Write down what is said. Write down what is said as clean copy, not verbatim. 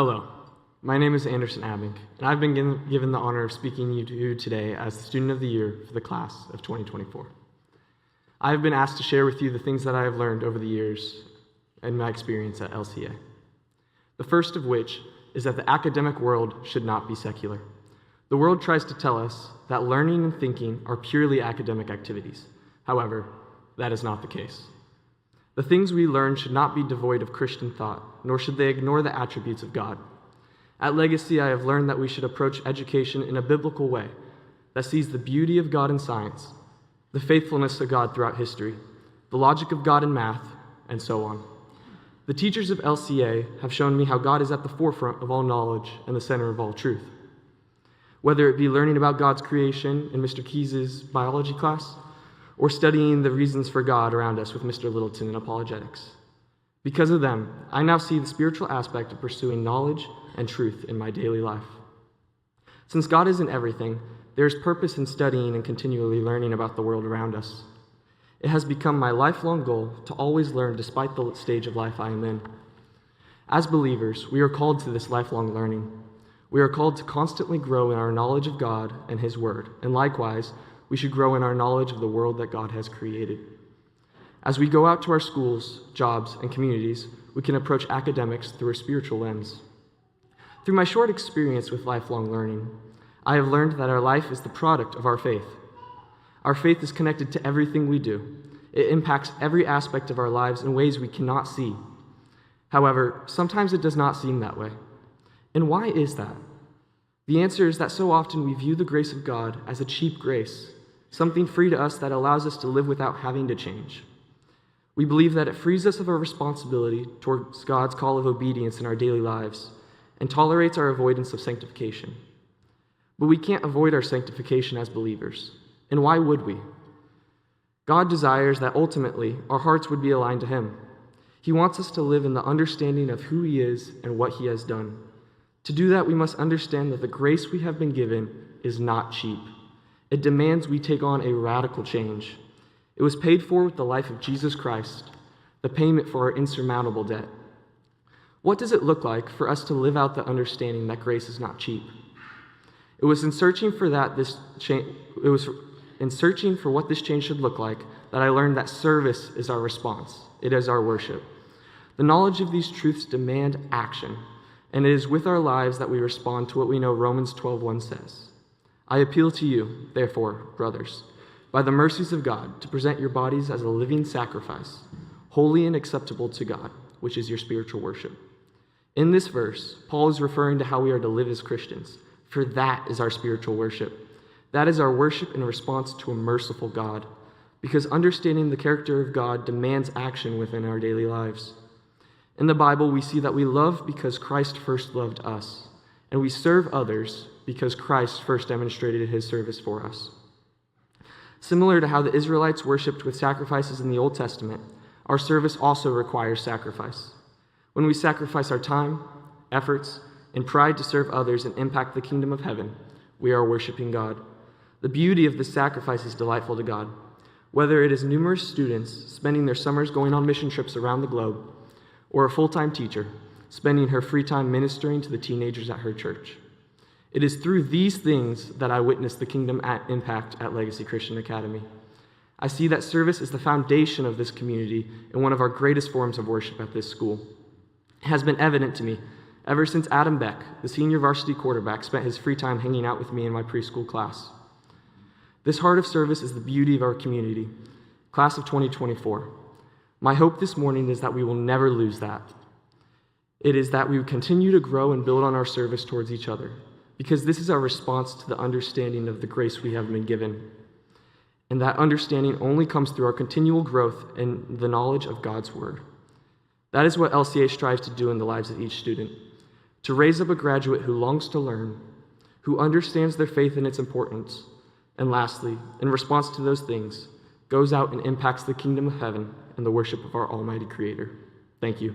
Hello, my name is Anderson Abbink, and I've been given the honor of speaking to you today as the Student of the Year for the class of 2024. I have been asked to share with you the things that I have learned over the years and my experience at LCA. The first of which is that the academic world should not be secular. The world tries to tell us that learning and thinking are purely academic activities. However, that is not the case. The things we learn should not be devoid of Christian thought, nor should they ignore the attributes of God. At Legacy, I have learned that we should approach education in a biblical way that sees the beauty of God in science, the faithfulness of God throughout history, the logic of God in math, and so on. The teachers of LCA have shown me how God is at the forefront of all knowledge and the center of all truth. Whether it be learning about God's creation in Mr. Keyes' biology class, or studying the reasons for God around us with Mr. Littleton in apologetics. Because of them, I now see the spiritual aspect of pursuing knowledge and truth in my daily life. Since God is in everything, there is purpose in studying and continually learning about the world around us. It has become my lifelong goal to always learn despite the stage of life I am in. As believers, we are called to this lifelong learning. We are called to constantly grow in our knowledge of God and His Word, and likewise, we should grow in our knowledge of the world that God has created. As we go out to our schools, jobs, and communities, we can approach academics through a spiritual lens. Through my short experience with lifelong learning, I have learned that our life is the product of our faith. Our faith is connected to everything we do. It impacts every aspect of our lives in ways we cannot see. However, sometimes it does not seem that way. And why is that? The answer is that so often we view the grace of God as a cheap grace, something free to us that allows us to live without having to change. We believe that it frees us of our responsibility towards God's call of obedience in our daily lives and tolerates our avoidance of sanctification. But we can't avoid our sanctification as believers. And why would we? God desires that ultimately our hearts would be aligned to Him. He wants us to live in the understanding of who He is and what He has done. To do that, we must understand that the grace we have been given is not cheap. It demands we take on a radical change. It was paid for with the life of Jesus Christ, the payment for our insurmountable debt. What does it look like for us to live out the understanding that grace is not cheap? It was in searching for what this change should look like that I learned that service is our response. It is our worship. The knowledge of these truths demand action, and it is with our lives that we respond to what we know Romans 12:1 says. I appeal to you, therefore, brothers, by the mercies of God, to present your bodies as a living sacrifice, holy and acceptable to God, which is your spiritual worship. In this verse, Paul is referring to how we are to live as Christians, for that is our spiritual worship. That is our worship in response to a merciful God, because understanding the character of God demands action within our daily lives. In the Bible, we see that we love because Christ first loved us, and we serve others because Christ first demonstrated His service for us. Similar to how the Israelites worshipped with sacrifices in the Old Testament, our service also requires sacrifice. When we sacrifice our time, efforts, and pride to serve others and impact the kingdom of heaven, we are worshiping God. The beauty of this sacrifice is delightful to God. Whether it is numerous students spending their summers going on mission trips around the globe, or a full-time teacher spending her free time ministering to the teenagers at her church. It is through these things that I witness the kingdom impact at Legacy Christian Academy. I see that service is the foundation of this community and one of our greatest forms of worship at this school. It has been evident to me ever since Adam Beck, the senior varsity quarterback, spent his free time hanging out with me in my preschool class. This heart of service is the beauty of our community, class of 2024. My hope this morning is that we will never lose that. It is that we would continue to grow and build on our service towards each other, because this is our response to the understanding of the grace we have been given. And that understanding only comes through our continual growth in the knowledge of God's Word. That is what LCA strives to do in the lives of each student, to raise up a graduate who longs to learn, who understands their faith and its importance, and lastly, in response to those things, goes out and impacts the kingdom of heaven and the worship of our almighty Creator. Thank you.